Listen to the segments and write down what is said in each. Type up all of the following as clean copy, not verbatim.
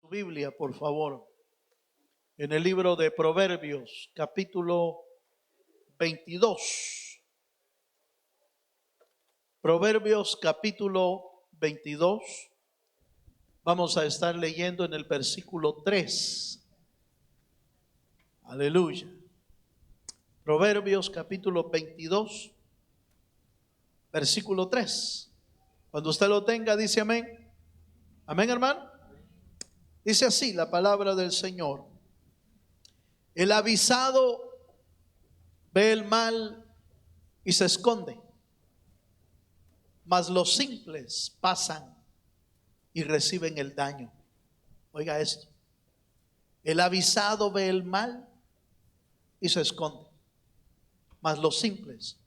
Biblia, por favor, en el libro de Proverbios, capítulo 22. Proverbios, capítulo 22. Vamos a estar leyendo en el versículo 3. Aleluya. Proverbios, capítulo 22, versículo 3. Cuando usted lo tenga, dice amén. Amén, hermano. Dice así la palabra del Señor: el avisado ve el mal y se esconde, mas los simples pasan y reciben el daño. Oiga esto: el avisado ve el mal y se esconde, mas los simples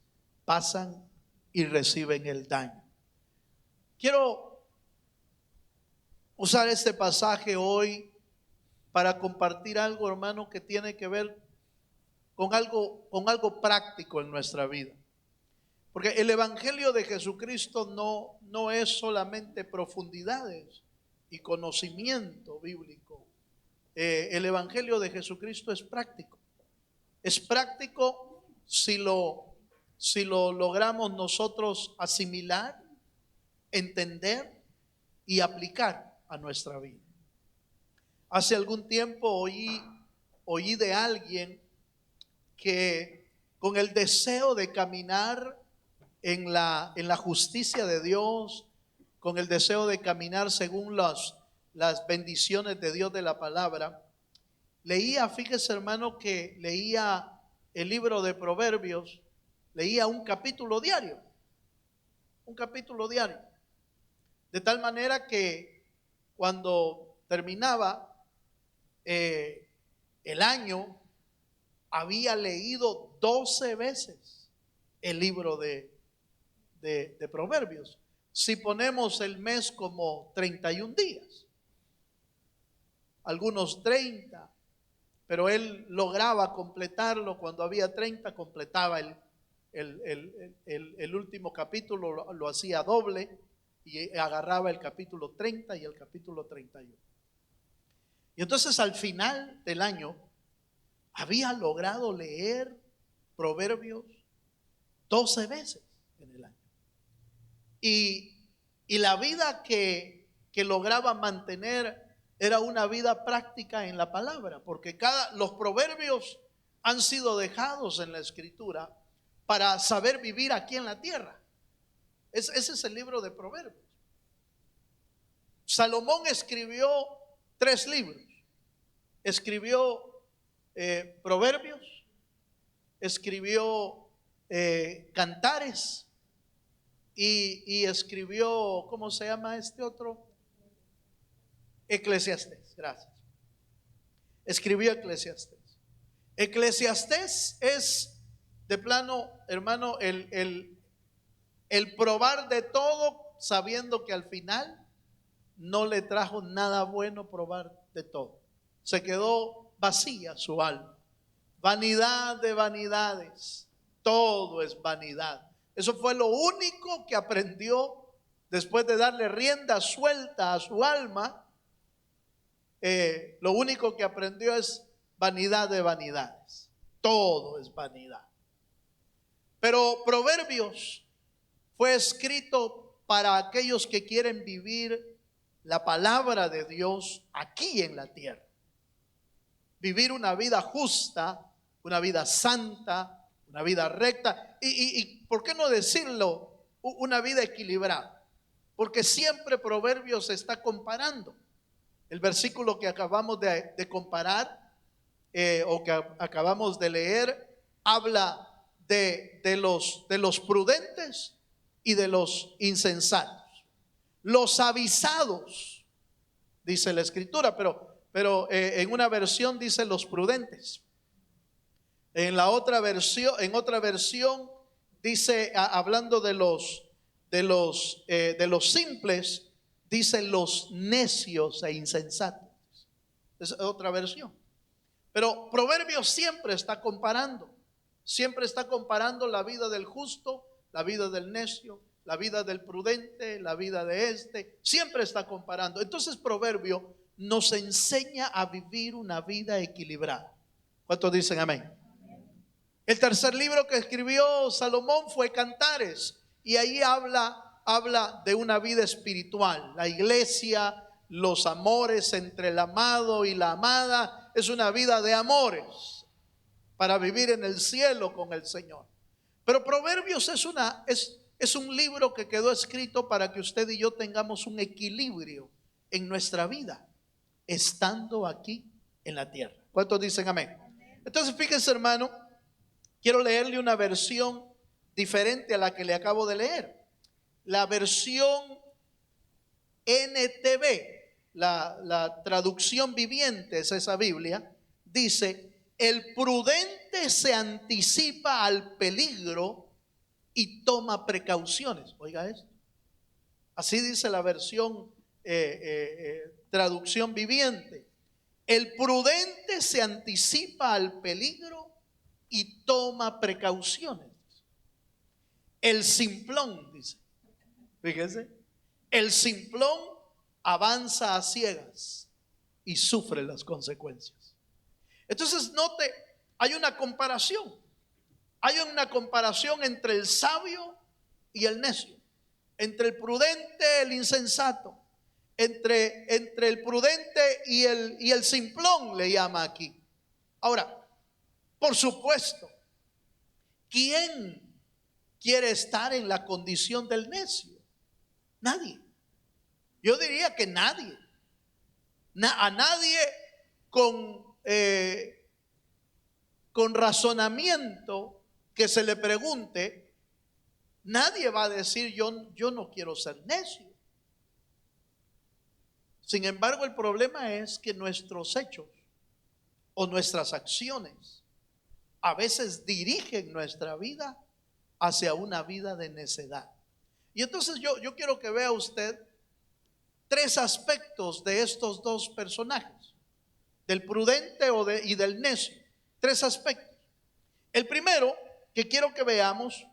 pasan y reciben el daño. Quiero usar este pasaje hoy para compartir algo, hermano, que tiene que ver con algo práctico en nuestra vida. Porque el Evangelio de Jesucristo no es solamente profundidades y conocimiento bíblico. El Evangelio de Jesucristo es práctico. Es práctico si lo logramos nosotros asimilar, entender y aplicar a nuestra vida. Hace algún tiempo oí de alguien que con el deseo de caminar en la justicia de Dios, con el deseo de caminar según las bendiciones de Dios de la palabra, fíjese hermano, que leía el libro de Proverbios, leía un capítulo diario, de tal manera que cuando terminaba el año, había leído 12 veces el libro de Proverbios. Si ponemos el mes como 31 días, algunos 30, pero él lograba completarlo. Cuando había 30, completaba el último capítulo, lo hacía doble y agarraba el capítulo 30 y el capítulo 31. Y entonces al final del año había logrado leer Proverbios 12 veces en el año. Y la vida que lograba mantener era una vida práctica en la palabra, porque los proverbios han sido dejados en la Escritura para saber vivir aquí en la tierra. Ese es el libro de Proverbios. Salomón escribió 3 libros. Escribió Proverbios, escribió Cantares y escribió, ¿cómo se llama este otro? Eclesiastés. Gracias. Escribió Eclesiastés. Eclesiastés es de plano, hermano, el probar de todo, sabiendo que al final no le trajo nada bueno probar de todo. Se quedó vacía su alma. Vanidad de vanidades, todo es vanidad. Eso fue lo único que aprendió después de darle rienda suelta a su alma. Lo único que aprendió es vanidad de vanidades. Todo es vanidad. Pero Proverbios fue escrito para aquellos que quieren vivir la palabra de Dios aquí en la tierra. Vivir una vida justa, una vida santa, una vida recta y ¿por qué no decirlo? Una vida equilibrada. Porque siempre Proverbios se está comparando. El versículo que acabamos de comparar o que acabamos de leer habla de los prudentes y de los insensatos. Los avisados, dice la Escritura, pero en una versión dice los prudentes. En otra versión dice, hablando de los simples, dice los necios e insensatos. Es otra versión. Pero Proverbios siempre está comparando la vida del justo, la vida del necio, la vida del prudente, la vida de este, siempre está comparando. Entonces Proverbio nos enseña a vivir una vida equilibrada. ¿Cuántos dicen amén? El tercer libro que escribió Salomón fue Cantares, y ahí habla de una vida espiritual. La iglesia, los amores entre el amado y la amada, es una vida de amores para vivir en el cielo con el Señor. Pero Proverbios es un libro que quedó escrito para que usted y yo tengamos un equilibrio en nuestra vida, estando aquí en la tierra. ¿Cuántos dicen amén? Entonces fíjense, hermano, quiero leerle una versión diferente a la que le acabo de leer. La versión NTV, la traducción viviente es esa Biblia, dice: el prudente se anticipa al peligro y toma precauciones. Oiga esto. Así dice la versión traducción viviente. El prudente se anticipa al peligro y toma precauciones. El simplón, dice, fíjese, el simplón avanza a ciegas y sufre las consecuencias. Entonces note, hay una comparación. Hay una comparación entre el sabio y el necio, entre el prudente, el insensato, entre el prudente y el simplón, le llama aquí. Ahora, por supuesto, ¿quién quiere estar en la condición del necio? Nadie. Yo diría que nadie. A nadie con razonamiento que se le pregunte, nadie va a decir yo no quiero ser necio. Sin embargo, el problema es que nuestros hechos o nuestras acciones a veces dirigen nuestra vida hacia una vida de necedad. Y entonces yo quiero que vea usted tres aspectos de estos dos personajes, del prudente y del necio. Tres aspectos. El primero que quiero que veamos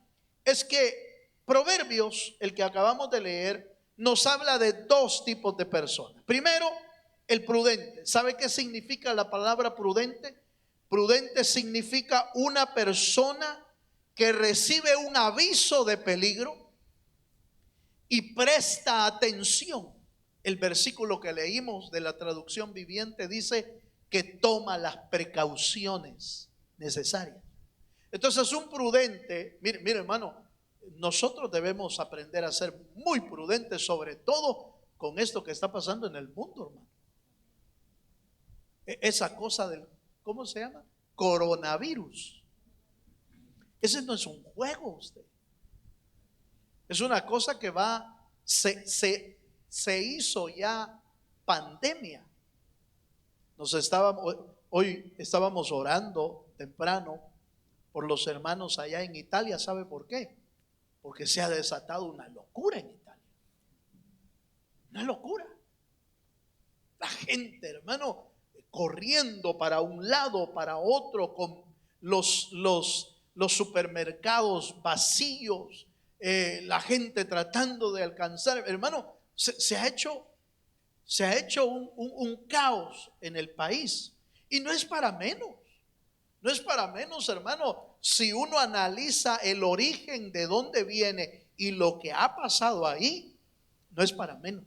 es que Proverbios, el que acabamos de leer, nos habla de dos tipos de personas. Primero, el prudente. ¿Sabe qué significa la palabra prudente? Prudente significa una persona que recibe un aviso de peligro y presta atención. El versículo que leímos de la traducción viviente dice que toma las precauciones necesarias. Entonces un prudente, mire hermano, nosotros debemos aprender a ser muy prudentes, sobre todo con esto que está pasando en el mundo, hermano. Esa cosa del, ¿cómo se llama? Coronavirus. Ese no es un juego, usted. Es una cosa que se hizo ya pandemia. Hoy estábamos orando temprano por los hermanos allá en Italia. ¿Sabe por qué? Porque se ha desatado una locura en Italia. Una locura. La gente, hermano, corriendo para un lado, para otro, con los supermercados vacíos, la gente tratando de alcanzar. Hermano, se ha hecho un caos en el país. Y no es para menos. No es para menos, hermano. Si uno analiza el origen de dónde viene y lo que ha pasado ahí, no es para menos.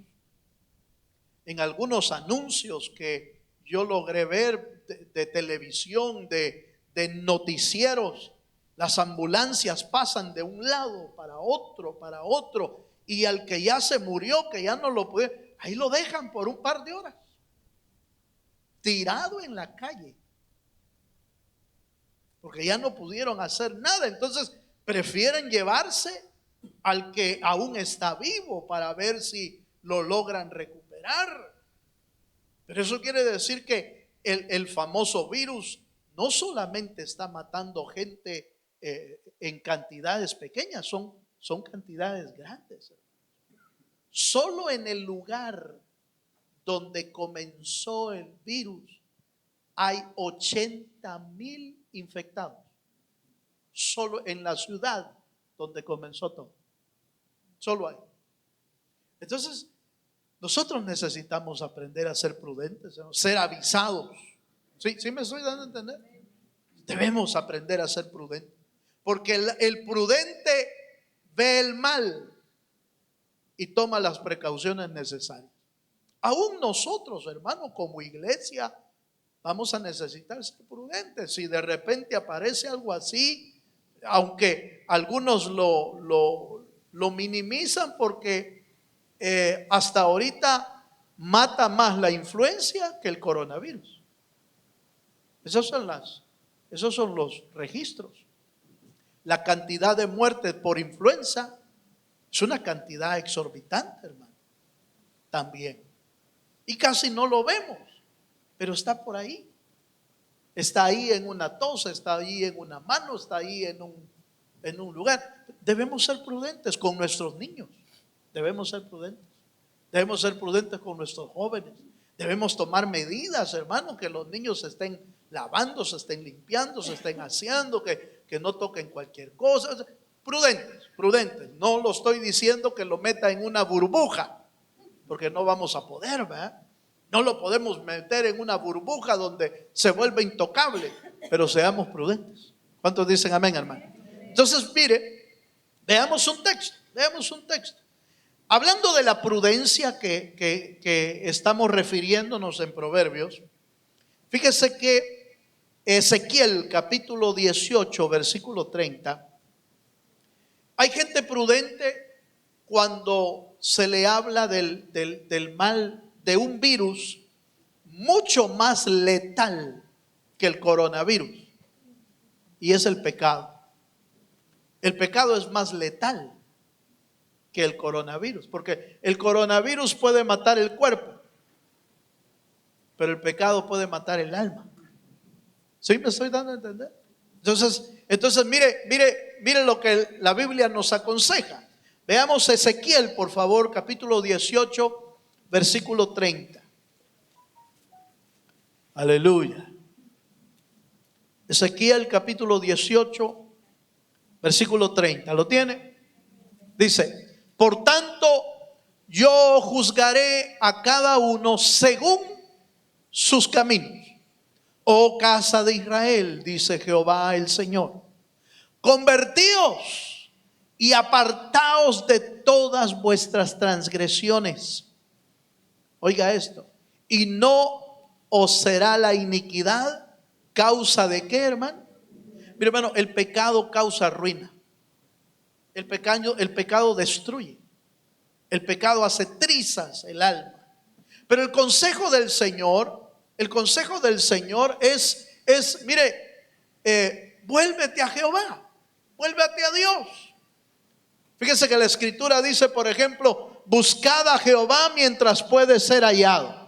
En algunos anuncios que yo logré ver de televisión, de noticieros, las ambulancias pasan de un lado para otro, y al que ya se murió, que ya no lo puede, ahí lo dejan por un par de horas, tirado en la calle, porque ya no pudieron hacer nada. Entonces prefieren llevarse al que aún está vivo para ver si lo logran recuperar. Pero eso quiere decir que el famoso virus no solamente está matando gente en cantidades pequeñas, son cantidades grandes. Solo en el lugar donde comenzó el virus hay 80,000 infectados. Solo en la ciudad donde comenzó todo. Solo ahí. Entonces, nosotros necesitamos aprender a ser prudentes, ¿no? Ser avisados. ¿Sí me estoy dando a entender? Debemos aprender a ser prudentes. Porque el prudente ve el mal y toma las precauciones necesarias. Aún nosotros, hermanos, como iglesia, vamos a necesitar ser prudentes. Si de repente aparece algo así, aunque algunos lo minimizan porque hasta ahorita mata más la influencia que el coronavirus. Esos son los registros. La cantidad de muertes por influenza es una cantidad exorbitante, hermano. También. Y casi no lo vemos, pero está por ahí. Está ahí en una tos, está ahí en una mano, está ahí en un lugar. Debemos ser prudentes con nuestros niños. Debemos ser prudentes. Debemos ser prudentes con nuestros jóvenes. Debemos tomar medidas, hermano, que los niños se estén lavando, se estén limpiando, se estén aseando, que no toquen cualquier cosa. Prudentes. No lo estoy diciendo que lo meta en una burbuja, porque no vamos a poder, ¿verdad? No lo podemos meter en una burbuja donde se vuelve intocable, pero seamos prudentes. ¿Cuántos dicen amén, hermano? Entonces, mire, veamos un texto. Hablando de la prudencia que estamos refiriéndonos en Proverbios, fíjese que Ezequiel capítulo 18, versículo 30, hay gente prudente cuando se le habla del mal, de un virus mucho más letal que el coronavirus, y es el pecado. El pecado es más letal que el coronavirus, porque el coronavirus puede matar el cuerpo, pero el pecado puede matar el alma. ¿Sí me estoy dando a entender? Entonces mire lo que la Biblia nos aconseja. Veamos Ezequiel, por favor, capítulo 18, versículo 30. Aleluya. Ezequiel capítulo 18, versículo 30. ¿Lo tiene? Dice: por tanto, yo juzgaré a cada uno según sus caminos. Oh casa de Israel, dice Jehová el Señor, convertíos y apartaos de todas vuestras transgresiones. Oiga esto. Y no os será la iniquidad causa de qué, hermano. Mire, hermano, el pecado causa ruina. El pecado destruye. El pecado hace trizas el alma. Pero el consejo del Señor es vuélvete a Jehová, vuélvete a Dios. Fíjese que la Escritura dice, por ejemplo, buscad a Jehová mientras puede ser hallado.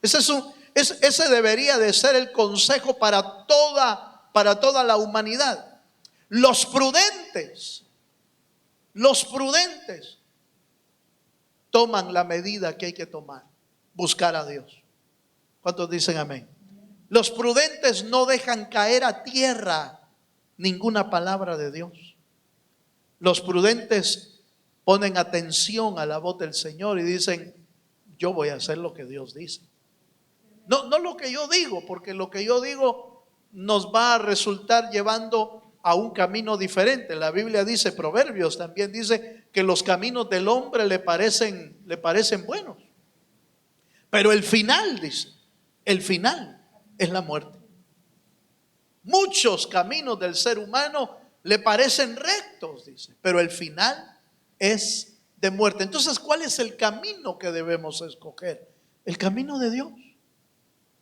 Ese debería de ser el consejo para toda la humanidad. Los prudentes toman la medida que hay que tomar: buscar a Dios. ¿Cuántos dicen amén? Los prudentes no dejan caer a tierra ninguna palabra de Dios. Los prudentes ponen atención a la voz del Señor y dicen: yo voy a hacer lo que Dios dice. No lo que yo digo, porque lo que yo digo nos va a resultar llevando a un camino diferente. La Biblia dice, Proverbios también dice, que los caminos del hombre le parecen buenos, pero el final, dice, el final es la muerte. Muchos caminos del ser humano le parecen rectos, dice, pero el final es de muerte. Entonces, ¿cuál es el camino que debemos escoger? El camino de Dios,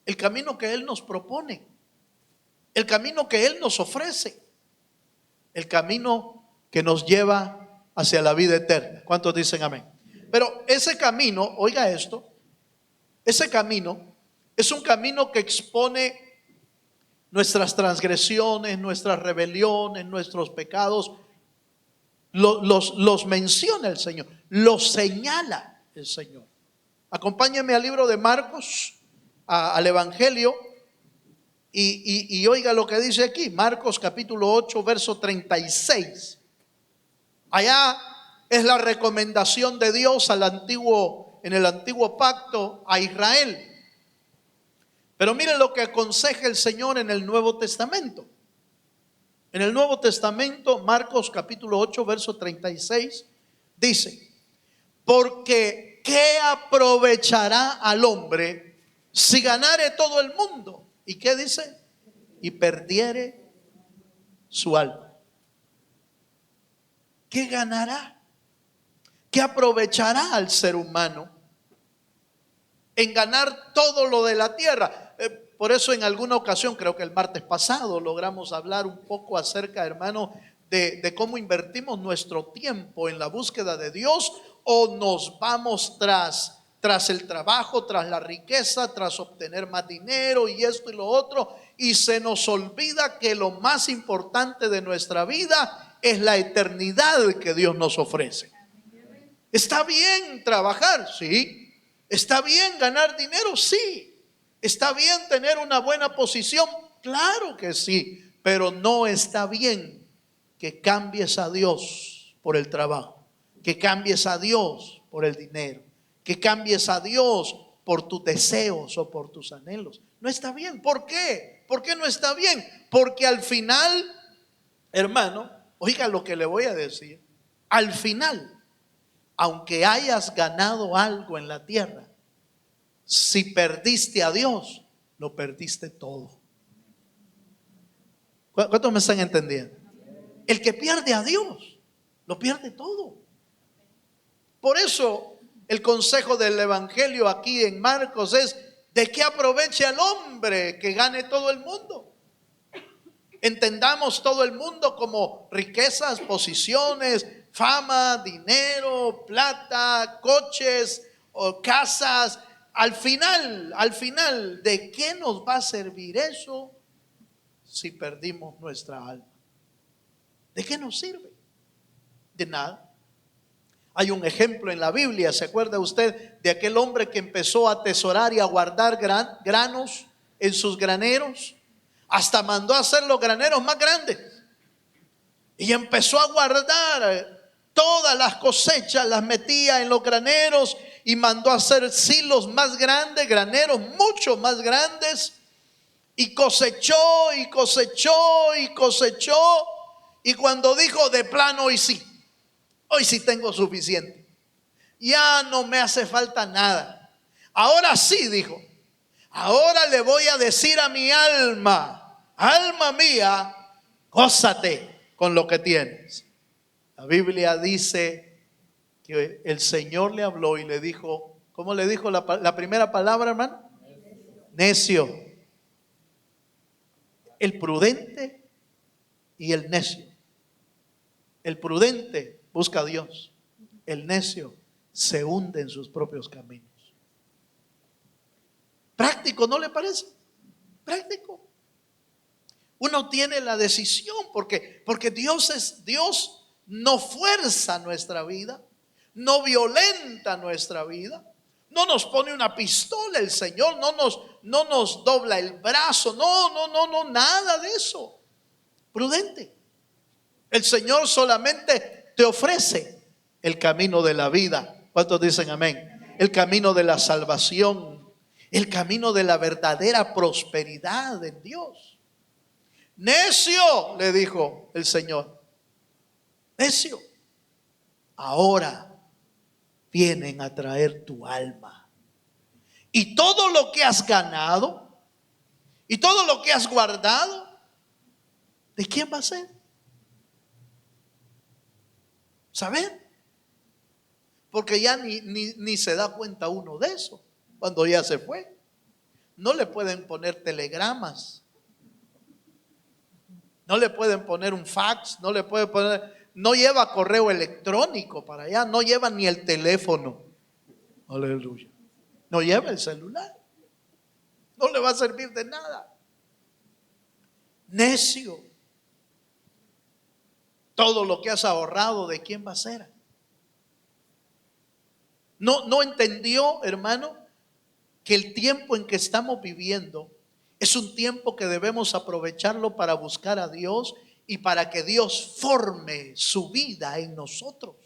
el camino que Él nos propone, el camino que Él nos ofrece, el camino que nos lleva hacia la vida eterna. ¿Cuántos dicen amén? Pero ese camino, oiga esto, ese camino es un camino que expone nuestras transgresiones, nuestras rebeliones, nuestros pecados. Los menciona el Señor, los señala el Señor. Acompáñenme al libro de Marcos, al Evangelio, y oiga lo que dice aquí, Marcos capítulo 8, verso 36. Allá Es la recomendación de Dios en el antiguo pacto a Israel. Pero miren lo que aconseja el Señor en el Nuevo Testamento. En el Nuevo Testamento, Marcos capítulo 8, verso 36, dice: porque ¿qué aprovechará al hombre si ganare todo el mundo? ¿Y qué dice? Y perdiere su alma. ¿Qué ganará? ¿Qué aprovechará al ser humano en ganar todo lo de la tierra? Por eso en alguna ocasión, creo que el martes pasado, logramos hablar un poco acerca, hermano, de cómo invertimos nuestro tiempo en la búsqueda de Dios, o nos vamos tras el trabajo, tras la riqueza, tras obtener más dinero y esto y lo otro, y se nos olvida que lo más importante de nuestra vida es la eternidad que Dios nos ofrece. Está bien trabajar, sí. Está bien ganar dinero, sí. Está bien tener una buena posición, claro que sí. Pero no está bien que cambies a Dios por el trabajo, que cambies a Dios por el dinero, que cambies a Dios por tus deseos o por tus anhelos. No está bien. ¿Por qué? ¿Por qué no está bien? Porque al final, hermano, oiga lo que le voy a decir. Al final, aunque hayas ganado algo en la tierra, si perdiste a Dios, lo perdiste todo. ¿Cuántos me están entendiendo? El que pierde a Dios, lo pierde todo. Por eso el consejo del Evangelio aquí en Marcos es: ¿de qué aproveche al hombre que gane todo el mundo? Entendamos todo el mundo como riquezas, posiciones, fama, dinero, plata, coches o casas. Al final, ¿de qué nos va a servir eso si perdimos nuestra alma? ¿De qué nos sirve? De nada. Hay un ejemplo en la Biblia, ¿se acuerda usted de aquel hombre que empezó a atesorar y a guardar granos en sus graneros? Hasta mandó a hacer los graneros más grandes. Y empezó a guardar todas las cosechas, las metía en los graneros y mandó a hacer silos más grandes, graneros mucho más grandes. Y cosechó y cosechó y cosechó. Y cuando dijo: de plano, hoy sí tengo suficiente, ya no me hace falta nada. Ahora sí, dijo, ahora le voy a decir a mi alma: alma mía, gózate con lo que tienes. La Biblia dice que el Señor le habló y le dijo, ¿cómo le dijo la primera palabra, hermano? Necio. El prudente y el necio. El prudente busca a Dios. El necio se hunde en sus propios caminos. Práctico, ¿no le parece? Práctico. Uno tiene la decisión porque Dios no fuerza nuestra vida, no violenta nuestra vida, no nos pone una pistola el Señor, no nos dobla el brazo, no, nada de eso. Prudente. El Señor solamente te ofrece el camino de la vida. ¿Cuántos dicen amén? El camino de la salvación, el camino de la verdadera prosperidad en Dios. Necio, le dijo el Señor, necio, ahora vienen a traer tu alma. Y todo lo que has ganado y todo lo que has guardado, ¿de quién va a ser? ¿Saben? Porque ya ni se da cuenta uno de eso cuando ya se fue. No le pueden poner telegramas, no le pueden poner un fax, no lleva correo electrónico para allá, no lleva ni el teléfono. Aleluya. No lleva el celular. No le va a servir de nada. Necio. Todo lo que has ahorrado, ¿de quién va a ser? No entendió, hermano, que el tiempo en que estamos viviendo es un tiempo que debemos aprovecharlo para buscar a Dios y para que Dios forme su vida en nosotros.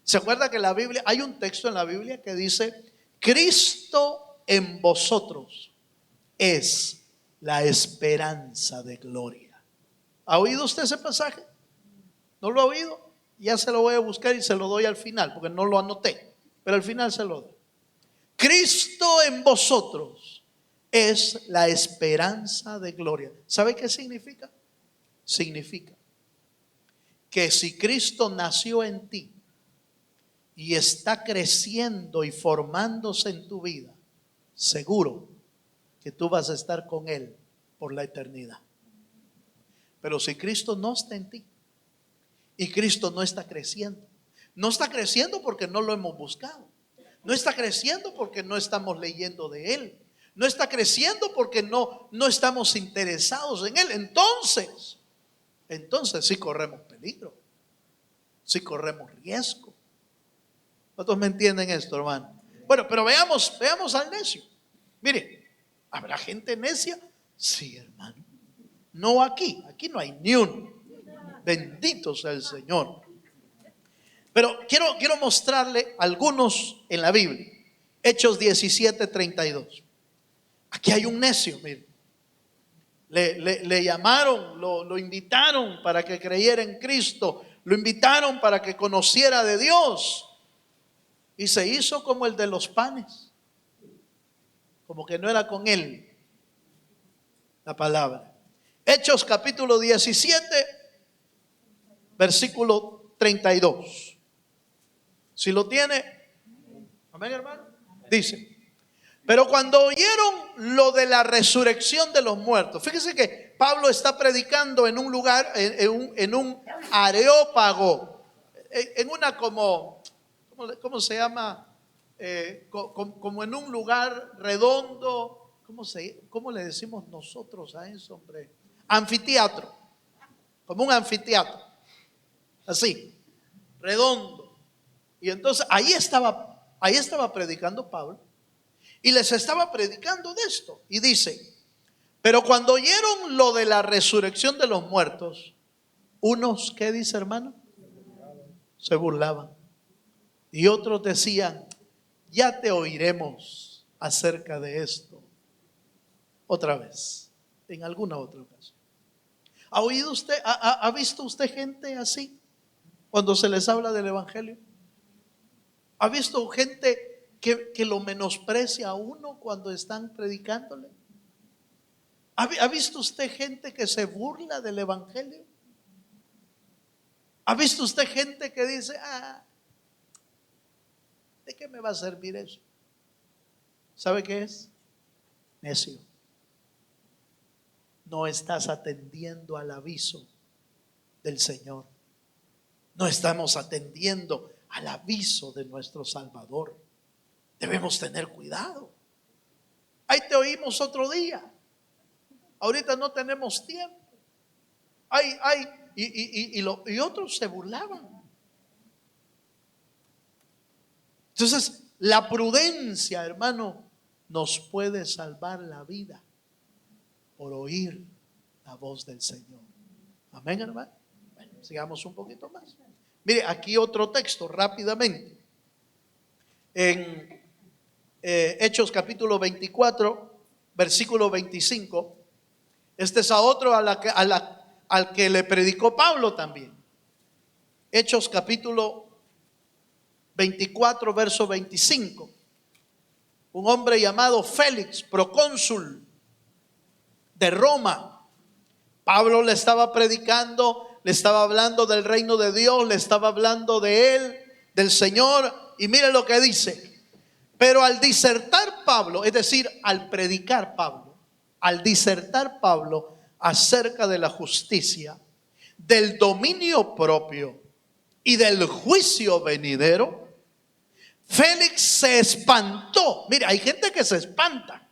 ¿Se acuerda que la Biblia, hay un texto en la Biblia que dice, Cristo en vosotros es la esperanza de gloria? ¿Ha oído usted ese pasaje? ¿No lo ha oído? Ya se lo voy a buscar y se lo doy al final, porque no lo anoté, pero al final se lo doy. Cristo en vosotros es la esperanza de gloria. ¿Sabe qué significa? Significa que si Cristo nació en ti y está creciendo y formándose en tu vida, seguro que tú vas a estar con Él por la eternidad. Pero si Cristo no está en ti y Cristo no está creciendo porque no lo hemos buscado, no está creciendo porque no estamos leyendo de Él, no está creciendo porque no estamos interesados en Él, entonces sí corremos peligro, sí corremos riesgo. ¿Cuántos me entienden esto, hermano? Bueno, pero veamos al necio. Mire, ¿habrá gente necia? Sí, hermano. No aquí no hay ni uno. Bendito sea el Señor. Pero quiero mostrarle algunos en la Biblia. Hechos 17:32. Aquí hay un necio, mire. Le llamaron, lo invitaron para que creyera en Cristo. Lo invitaron para que conociera de Dios. Y se hizo como el de los panes. Como que no era con él la palabra. Hechos capítulo 17, versículo 32. Si lo tiene, amén, hermano. Dice: pero cuando oyeron lo de la resurrección de los muertos, fíjese que Pablo está predicando en un lugar, en un areópago, en una ¿cómo se llama? Como en un lugar redondo. ¿Cómo le decimos nosotros a eso, hombre? Anfiteatro. Como un anfiteatro. Así, redondo. Y entonces ahí estaba predicando Pablo. Y les estaba predicando de esto. Y dice: pero cuando oyeron lo de la resurrección de los muertos, unos, ¿qué dice, hermano? Se burlaban. Y otros decían: ya te oiremos acerca de esto otra vez, en alguna otra ocasión. ¿Ha oído usted, ha visto usted gente así cuando se les habla del evangelio? ¿Ha visto gente que lo menosprecia a uno cuando están predicándole? ¿Ha visto usted gente que se burla del evangelio? ¿Ha visto usted gente que dice: ¿de qué me va a servir eso? ¿Sabe qué es? Necio. No estás atendiendo al aviso del Señor. No estamos atendiendo al aviso de nuestro Salvador. Debemos tener cuidado. Ahí te oímos otro día. Ahorita no tenemos tiempo. Y otros se burlaban. Entonces, la prudencia, hermano, nos puede salvar la vida por oír la voz del Señor. Amén, hermano. Bueno, sigamos un poquito más. Mire, aquí otro texto rápidamente. En Hechos capítulo 24, versículo 25. Este es a otro al que le predicó Pablo también. Hechos capítulo 24, verso 25. Un hombre llamado Félix, procónsul de Roma. Pablo le estaba predicando, le estaba hablando del reino de Dios, le estaba hablando de él, del Señor. Y mire lo que dice: pero al disertar Pablo, es decir, al predicar Pablo, al disertar Pablo acerca de la justicia, del dominio propio y del juicio venidero, Félix se espantó. Mira, hay gente que se espanta,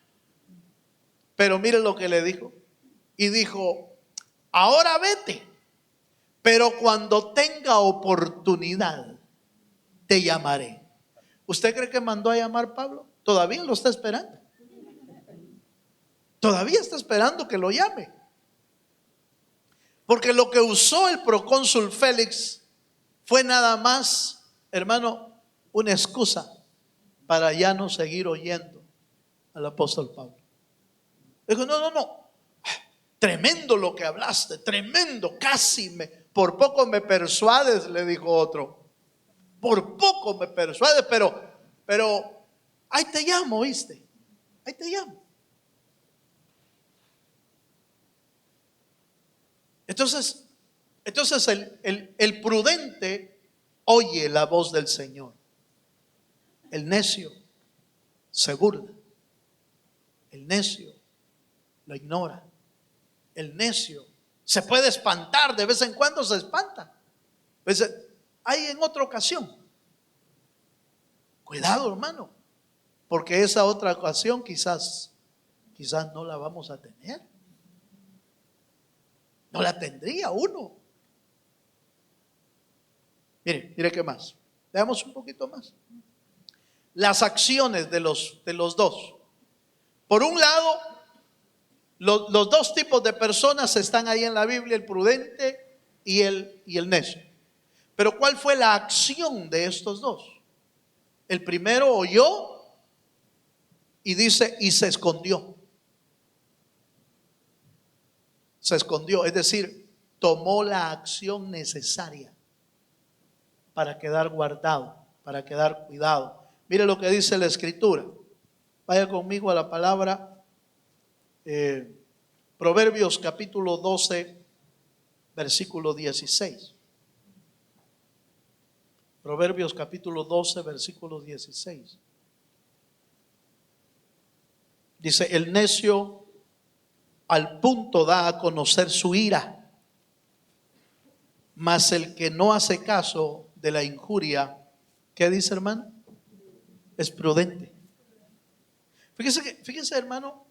pero mire lo que le dijo. Y dijo: ahora vete, pero cuando tenga oportunidad te llamaré. ¿Usted cree que mandó a llamar Pablo? Todavía lo está esperando. Todavía está esperando que lo llame. Porque lo que usó el procónsul Félix fue nada más hermano, una excusa para ya no seguir oyendo al apóstol Pablo. Dijo, no, tremendo lo que hablaste, tremendo, por poco me persuades, le dijo otro. Por poco me persuades, pero ahí te llamo, ¿viste? Ahí te llamo. Entonces el prudente oye la voz del Señor. El necio se burla. El necio lo ignora. El necio se puede espantar, de vez en cuando se espanta. Pues hay en otra ocasión. Cuidado, hermano, porque esa otra ocasión quizás no la vamos a tener. No la tendría uno. Mire qué más. Veamos un poquito más. Las acciones de los dos. Por un lado, los dos tipos de personas están ahí en la Biblia, el prudente y el necio. Pero ¿cuál fue la acción de estos dos? El primero oyó y dice, y se escondió. Se escondió, es decir, tomó la acción necesaria para quedar guardado, para quedar cuidado. Mire lo que dice la Escritura. Vaya conmigo a la palabra Proverbios capítulo 12, versículo 16. Proverbios capítulo 12, versículo 16. Dice, el necio al punto da a conocer su ira, mas el que no hace caso de la injuria, ¿qué dice, hermano? Es prudente. Fíjese, hermano,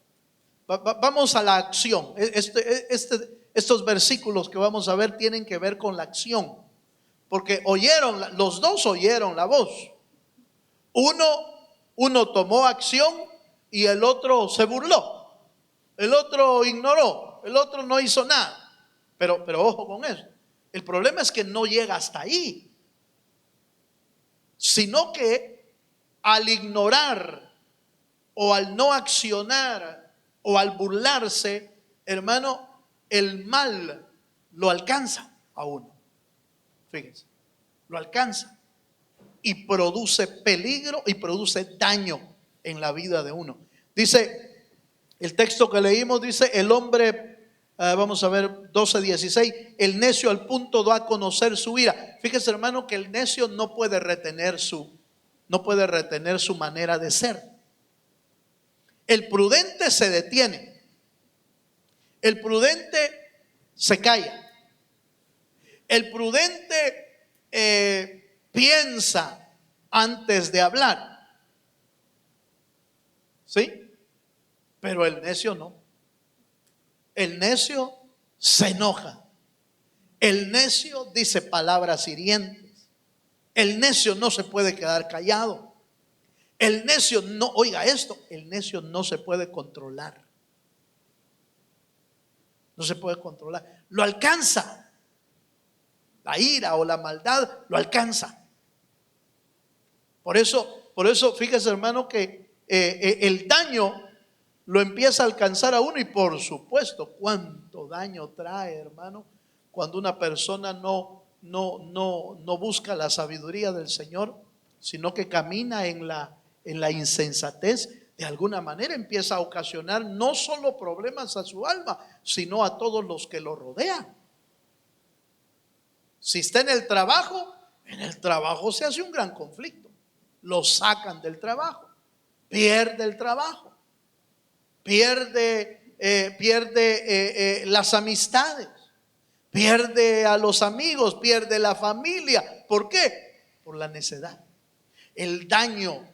vamos a la acción. Estos versículos que vamos a ver tienen que ver con la acción, porque los dos oyeron la voz. Uno tomó acción y el otro se burló. El otro ignoró, el otro no hizo nada. Pero ojo con eso. El problema es que no llega hasta ahí, sino que al ignorar o al no accionar o al burlarse, hermano, el mal lo alcanza a uno. Fíjense, lo alcanza y produce peligro y produce daño en la vida de uno. Dice el texto que leímos, dice el hombre, vamos a ver 12:16, el necio al punto da a conocer su ira. Fíjese, hermano, que el necio no puede retener su manera de ser. El prudente se detiene. El prudente se calla. El prudente piensa antes de hablar. ¿Sí? Pero el necio no. El necio se enoja. El necio dice palabras hirientes. El necio no se puede quedar callado. El necio no, oiga esto, el necio no se puede controlar. No se puede controlar. Lo alcanza. La ira o la maldad lo alcanza. Por eso, fíjese, hermano, que el daño lo empieza a alcanzar a uno. Y por supuesto, cuánto daño trae, hermano, cuando una persona no busca la sabiduría del Señor, sino que camina en la insensatez. De alguna manera empieza a ocasionar no solo problemas a su alma, sino a todos los que lo rodean. Si está en el trabajo se hace un gran conflicto. Lo sacan del trabajo, pierde el trabajo, pierde las amistades, pierde a los amigos, pierde la familia. ¿Por qué? Por la necedad. El daño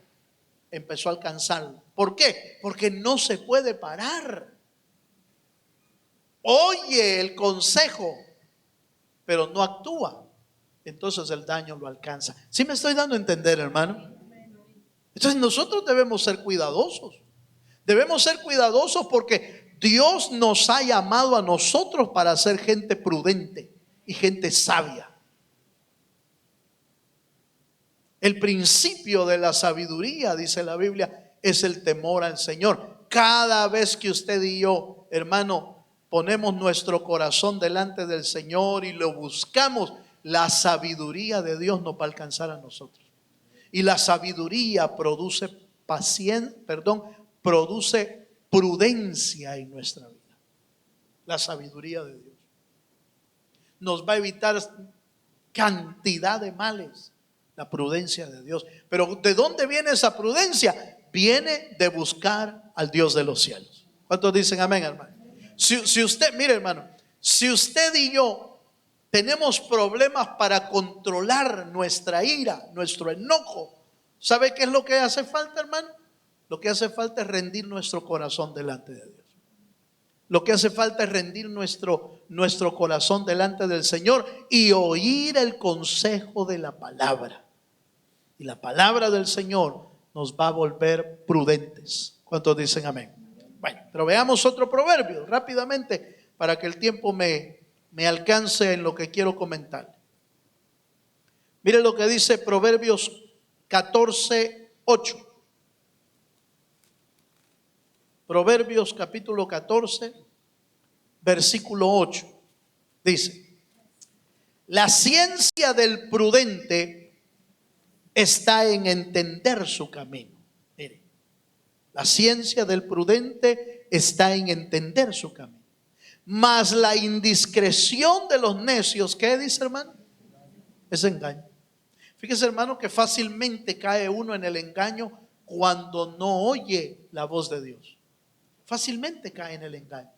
empezó a alcanzarlo. ¿Por qué? Porque no se puede parar. Oye el consejo, pero no actúa. Entonces el daño lo alcanza. ¿Sí me estoy dando a entender, hermano? Entonces nosotros debemos ser cuidadosos. Debemos ser cuidadosos porque Dios nos ha llamado a nosotros para ser gente prudente y gente sabia. El principio de la sabiduría, dice la Biblia, es el temor al Señor. Cada vez que usted y yo, hermano, ponemos nuestro corazón delante del Señor y lo buscamos, la sabiduría de Dios nos va a alcanzar a nosotros. Y la sabiduría produce produce prudencia en nuestra vida. La sabiduría de Dios nos va a evitar cantidad de males. La prudencia de Dios. Pero ¿de dónde viene esa prudencia? Viene de buscar al Dios de los cielos. ¿Cuántos dicen amén, hermano? Si usted, mire, hermano, si usted y yo tenemos problemas para controlar nuestra ira, nuestro enojo, ¿sabe qué es lo que hace falta, hermano? Lo que hace falta es rendir nuestro corazón delante de Dios. Lo que hace falta es rendir nuestro corazón delante del Señor y oír el consejo de la palabra. Y la palabra del Señor nos va a volver prudentes. ¿Cuántos dicen amén? Bueno, pero veamos otro proverbio rápidamente para que el tiempo me alcance en lo que quiero comentar. Mire lo que dice Proverbios 14:8. Proverbios capítulo 14, versículo 8. Dice: la ciencia del prudente está en entender su camino. Mire, la ciencia del prudente está en entender su camino. Mas la indiscreción de los necios, ¿qué dice, hermano? Es engaño. Fíjese, hermano, que fácilmente cae uno en el engaño cuando no oye la voz de Dios. Fácilmente cae en el engaño.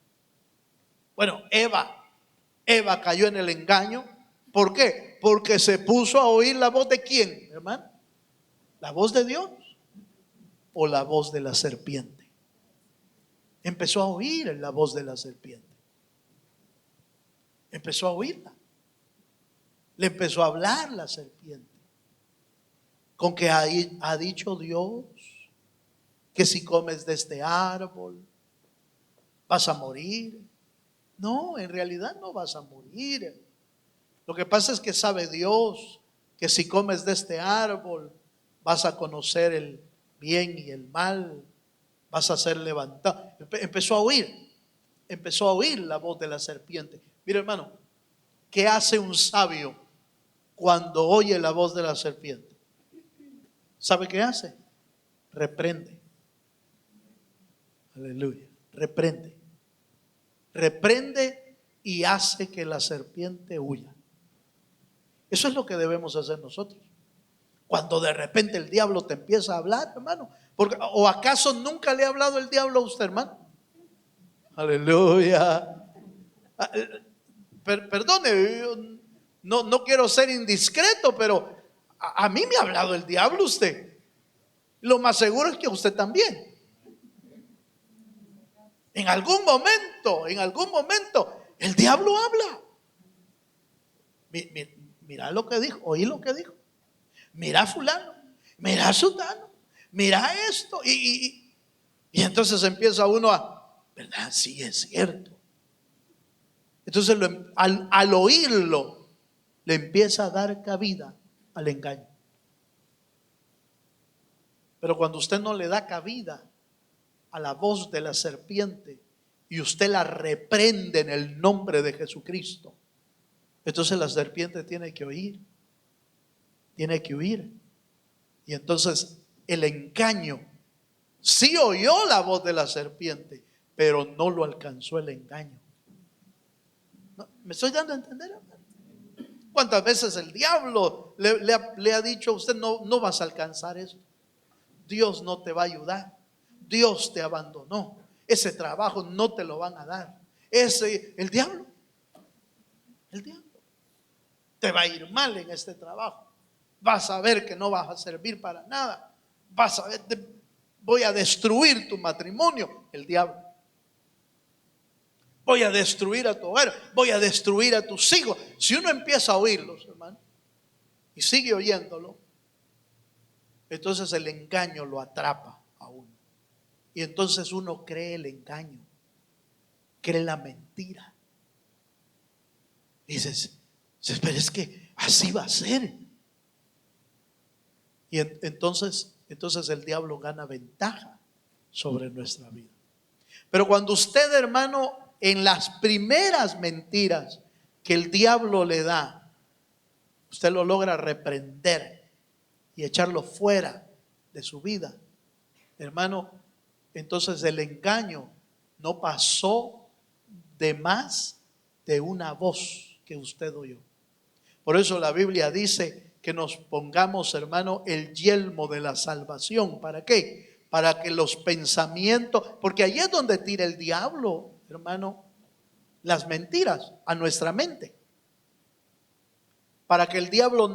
Bueno, Eva cayó en el engaño. ¿Por qué? Porque se puso a oír la voz de ¿quién, hermano? ¿La voz de Dios o la voz de la serpiente? Empezó a oír la voz de la serpiente. Empezó a oírla. Le empezó a hablar la serpiente. Con que ha dicho Dios que si comes de este árbol vas a morir. No, en realidad no vas a morir. Lo que pasa es que sabe Dios que si comes de este árbol vas a conocer el bien y el mal, vas a ser levantado. Empezó a oír la voz de la serpiente. Mira, hermano, ¿qué hace un sabio cuando oye la voz de la serpiente? ¿Sabe qué hace? Reprende. Aleluya. Reprende y hace que la serpiente huya. Eso es lo que debemos hacer nosotros. Cuando de repente el diablo te empieza a hablar, hermano. ¿O acaso nunca le ha hablado el diablo a usted, hermano? Aleluya. Perdone, no quiero ser indiscreto, pero a mí me ha hablado el diablo usted. Lo más seguro es que usted también. En algún momento, el diablo habla. Mira lo que dijo, oí lo que dijo. Mira a fulano, mira a sutano, mira esto. Y entonces empieza uno ¿verdad? Sí, es cierto. Entonces al oírlo, le empieza a dar cabida al engaño. Pero cuando usted no le da cabida a la voz de la serpiente y usted la reprende en el nombre de Jesucristo, entonces la serpiente tiene que huir. Y entonces el engaño sí oyó la voz de la serpiente, pero no lo alcanzó el engaño. ¿Me estoy dando a entender, hermano? ¿Cuántas veces el diablo le ha dicho a usted: no vas a alcanzar eso? Dios no te va a ayudar. Dios te abandonó. Ese trabajo no te lo van a dar. El diablo te va a ir mal en este trabajo. Vas a ver que no vas a servir para nada. Vas a ver, voy a destruir tu matrimonio. El diablo. Voy a destruir a tu hogar. Voy a destruir a tus hijos. Si uno empieza a oírlos, hermano, y sigue oyéndolo, entonces el engaño lo atrapa a uno. Y entonces uno cree el engaño, cree la mentira. Y dices, pero es que así va a ser. Y entonces el diablo gana ventaja sobre nuestra vida. Pero cuando usted, hermano, en las primeras mentiras que el diablo le da, usted lo logra reprender y echarlo fuera de su vida, hermano, entonces el engaño no pasó de más de una voz que usted oyó. Por eso la Biblia dice que nos pongamos, hermano, el yelmo de la salvación. ¿Para qué? Para que los pensamientos, porque ahí es donde tira el diablo, hermano, las mentiras a nuestra mente. Para que el diablo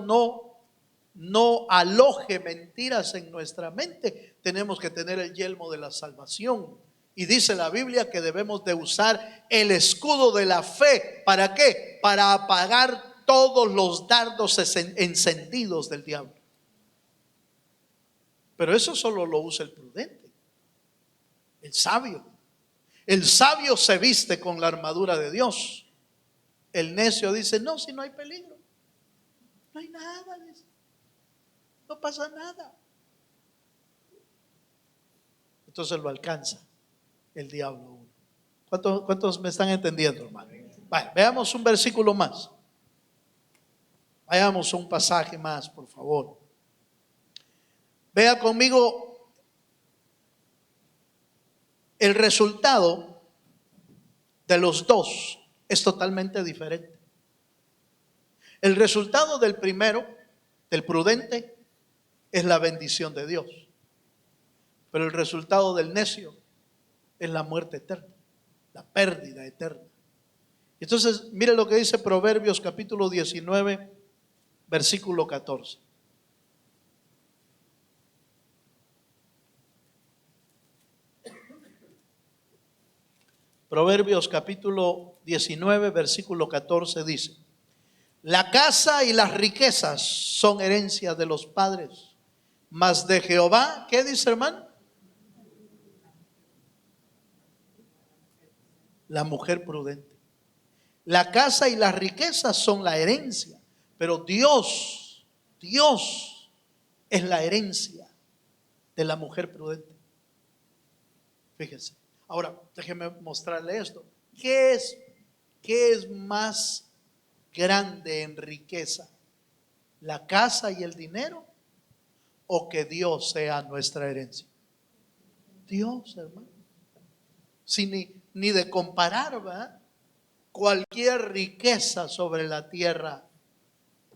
no aloje mentiras en nuestra mente, tenemos que tener el yelmo de la salvación. Y dice la Biblia que debemos de usar el escudo de la fe. ¿Para qué? Para apagar todos los dardos encendidos del diablo. Pero eso solo lo usa el prudente, el sabio. El sabio se viste con la armadura de Dios. El necio dice, no, si no hay peligro, no hay nada, no pasa nada. Entonces lo alcanza el diablo. ¿Cuántos me están entendiendo, hermano? Vale, veamos un versículo más. Vayamos a un pasaje más, por favor. Vea conmigo el resultado de los dos es totalmente diferente. El resultado del primero, del prudente, es la bendición de Dios. Pero el resultado del necio es la muerte eterna, la pérdida eterna. Entonces, mire lo que dice Proverbios capítulo 19, versículo 14. Proverbios capítulo 19, versículo 14 dice: la casa y las riquezas son herencia de los padres, mas de Jehová, ¿qué dice, hermano? La mujer prudente. La casa y las riquezas son la herencia, pero Dios es la herencia de la mujer prudente. Fíjense. Ahora, déjeme mostrarle esto. ¿Qué es más grande en riqueza? ¿La casa y el dinero? ¿O que Dios sea nuestra herencia? Dios, hermano. Si ni de comparar, ¿verdad? Cualquier riqueza sobre la tierra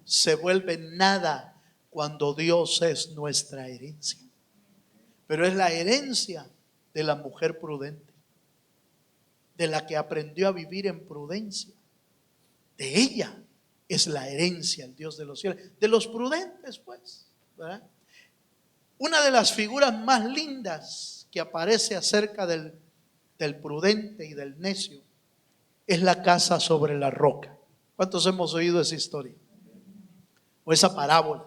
se vuelve nada cuando Dios es nuestra herencia. Pero es la herencia de la mujer prudente, de la que aprendió a vivir en prudencia. De ella es la herencia, el Dios de los cielos. De los prudentes, pues, ¿verdad? Una de las figuras más lindas que aparece acerca del prudente y del necio es la casa sobre la roca. ¿Cuántos hemos oído esa historia? O esa parábola.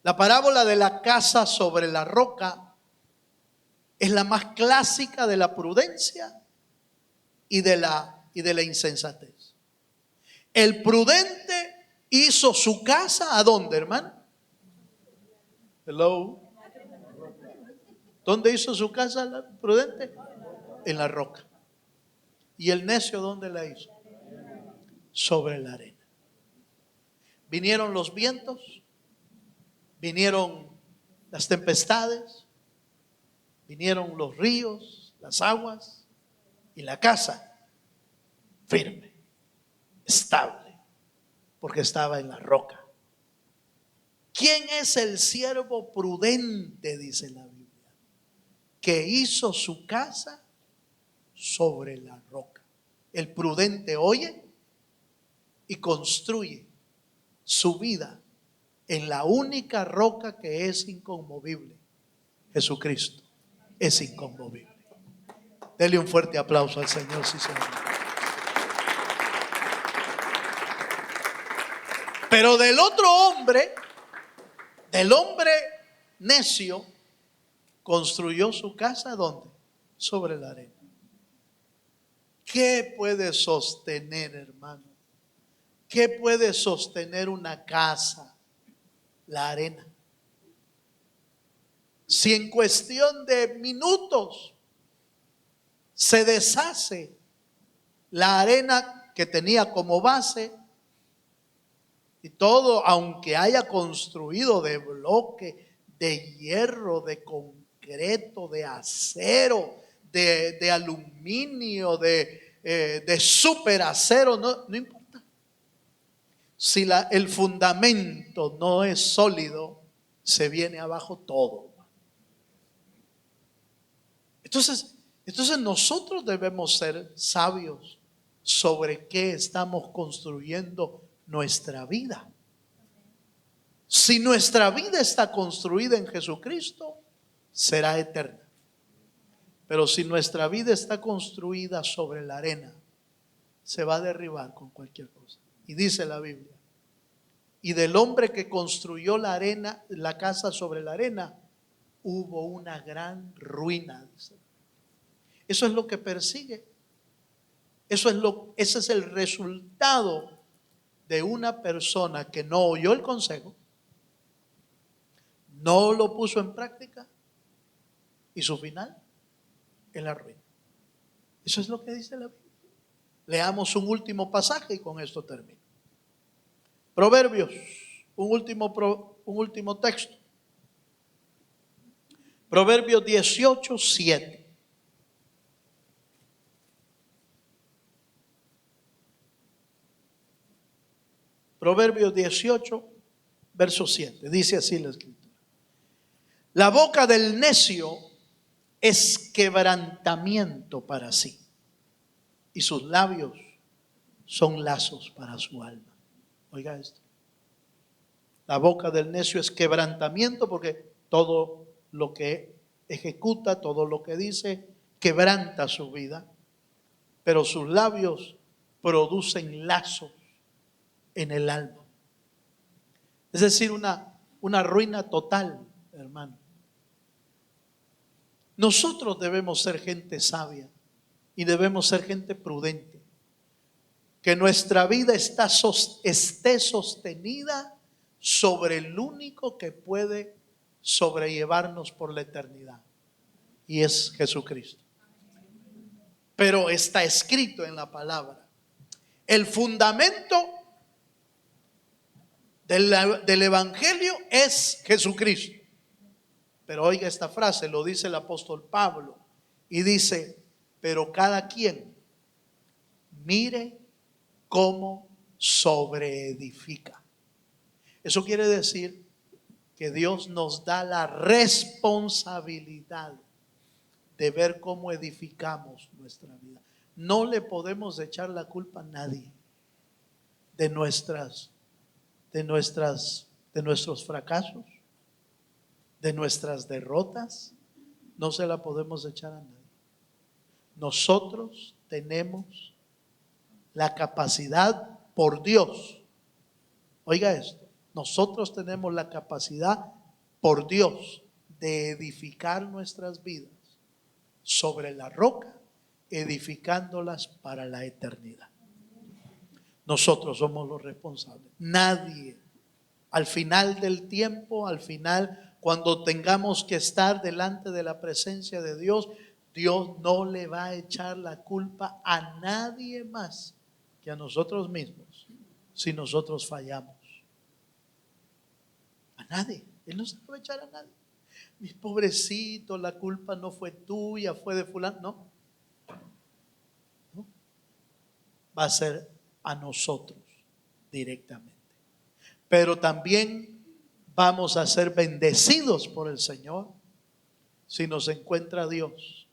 La parábola de la casa sobre la roca es la más clásica de la prudencia y de la insensatez. El prudente hizo su casa ¿a dónde, hermano? Hello. ¿Dónde hizo su casa el prudente? En la roca. ¿Y el necio dónde la hizo? Sobre la arena. Vinieron los vientos, vinieron las tempestades, vinieron los ríos, las aguas, y la casa firme, estable, porque estaba en la roca. ¿Quién es el siervo prudente? Dice la Biblia, que hizo su casa sobre la roca. El prudente oye y construye su vida en la única roca que es inconmovible. Jesucristo es inconmovible. Dele un fuerte aplauso al Señor, sí, Señor. Pero del otro hombre, del hombre necio, construyó su casa ¿dónde? Sobre la arena. ¿Qué puede sostener, hermano? ¿Qué puede sostener una casa? La arena. si en cuestión de minutos se deshace la arena que tenía como base y todo, aunque haya construido de bloque, de hierro, de concreto, de acero, de aluminio, de superacero, no importa. Si el fundamento no es sólido, se viene abajo todo. Entonces nosotros debemos ser sabios sobre qué estamos construyendo nuestra vida. Si nuestra vida está construida en Jesucristo, será eterna. Pero si nuestra vida está construida sobre la arena, se va a derribar con cualquier cosa. Y dice la Biblia, y del hombre que construyó la arena, la casa sobre la arena, hubo una gran ruina. Eso es lo que persigue. Ese es el resultado de una persona que no oyó el consejo, no lo puso en práctica y su final es la ruina. Eso es lo que dice la Biblia. Leamos un último pasaje y con esto termino. Proverbios, un último texto. Proverbios 18:7. Proverbios 18, verso 7. Dice así la escritura. La boca del necio es quebrantamiento para sí, y sus labios son lazos para su alma. Oiga esto. La boca del necio es quebrantamiento porque todo lo que ejecuta, todo lo que dice, quebranta su vida. Pero sus labios producen lazos en el alma. Es decir, una ruina total, hermano. Nosotros debemos ser gente sabia y debemos ser gente prudente. Que nuestra vida esté sostenida sobre el único que puede sobrellevarnos por la eternidad, y es Jesucristo. Pero está escrito en la palabra, el fundamento del evangelio es Jesucristo. Pero oiga esta frase, lo dice el apóstol Pablo, y dice, pero cada quien mire cómo sobreedifica. Eso quiere decir que Dios nos da la responsabilidad de ver cómo edificamos nuestra vida. No le podemos echar la culpa a nadie de nuestros fracasos, de nuestras derrotas. No se la podemos echar a nadie. Nosotros tenemos la capacidad por Dios. Oiga esto, nosotros tenemos la capacidad por Dios de edificar nuestras vidas sobre la roca, edificándolas para la eternidad. Nosotros somos los responsables. Nadie, al final del tiempo, cuando tengamos que estar delante de la presencia de Dios, Dios no le va a echar la culpa a nadie más que a nosotros mismos si nosotros fallamos. A nadie. Él no se va a echar a nadie. Mis pobrecitos, la culpa no fue tuya, fue de fulano. No. Va a ser a nosotros directamente. Pero también vamos a ser bendecidos por el Señor si nos encuentra Dios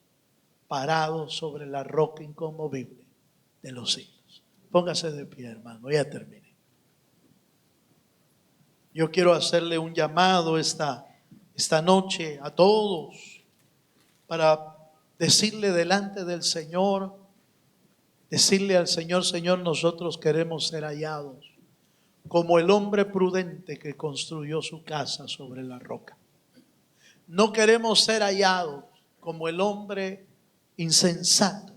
parado sobre la roca inconmovible de los siglos. Póngase de pie, hermano, ya terminé. Yo quiero hacerle un llamado esta noche a todos para decirle delante del Señor, decirle al Señor, Señor, nosotros queremos ser hallados como el hombre prudente que construyó su casa sobre la roca. No queremos ser hallados como el hombre insensato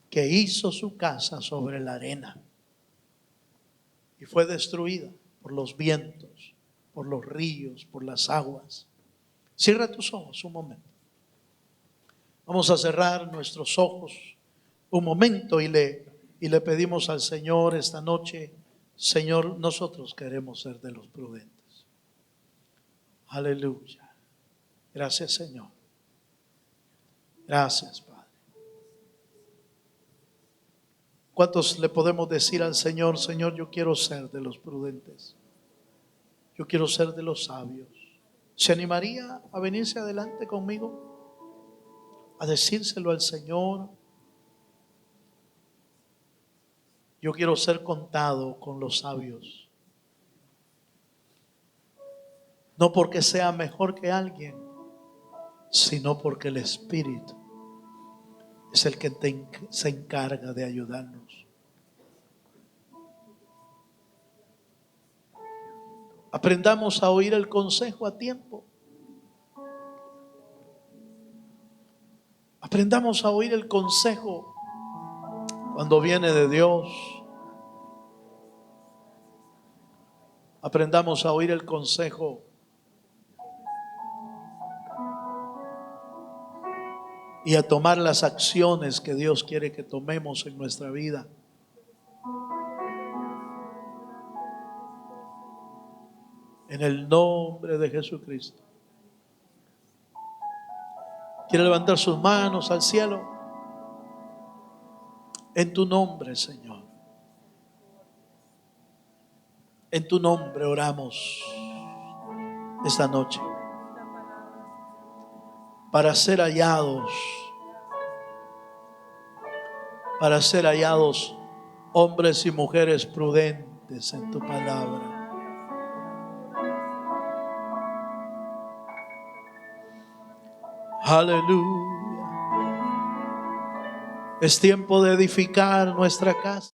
que hizo su casa sobre la arena y fue destruida por los vientos, por los ríos, por las aguas. Cierra tus ojos un momento. Vamos a cerrar nuestros ojos un momento y le pedimos al Señor esta noche: Señor, nosotros queremos ser de los prudentes. Aleluya. Gracias, Señor. Gracias, Padre. ¿Cuántos le podemos decir al Señor: Señor, yo quiero ser de los prudentes? Yo quiero ser de los sabios. ¿Se animaría a venirse adelante conmigo a decírselo al Señor? Yo quiero ser contado con los sabios. No porque sea mejor que alguien, sino porque el Espíritu es el que se encarga de ayudarnos. Aprendamos a oír el consejo a tiempo. Aprendamos a oír el consejo cuando viene de Dios. Aprendamos a oír el consejo y a tomar las acciones que Dios quiere que tomemos en nuestra vida. En el nombre de Jesucristo. ¿Quiere levantar sus manos al cielo? En tu nombre, Señor. En tu nombre oramos esta noche. Para ser hallados hombres y mujeres prudentes en tu palabra. Aleluya. Es tiempo de edificar nuestra casa.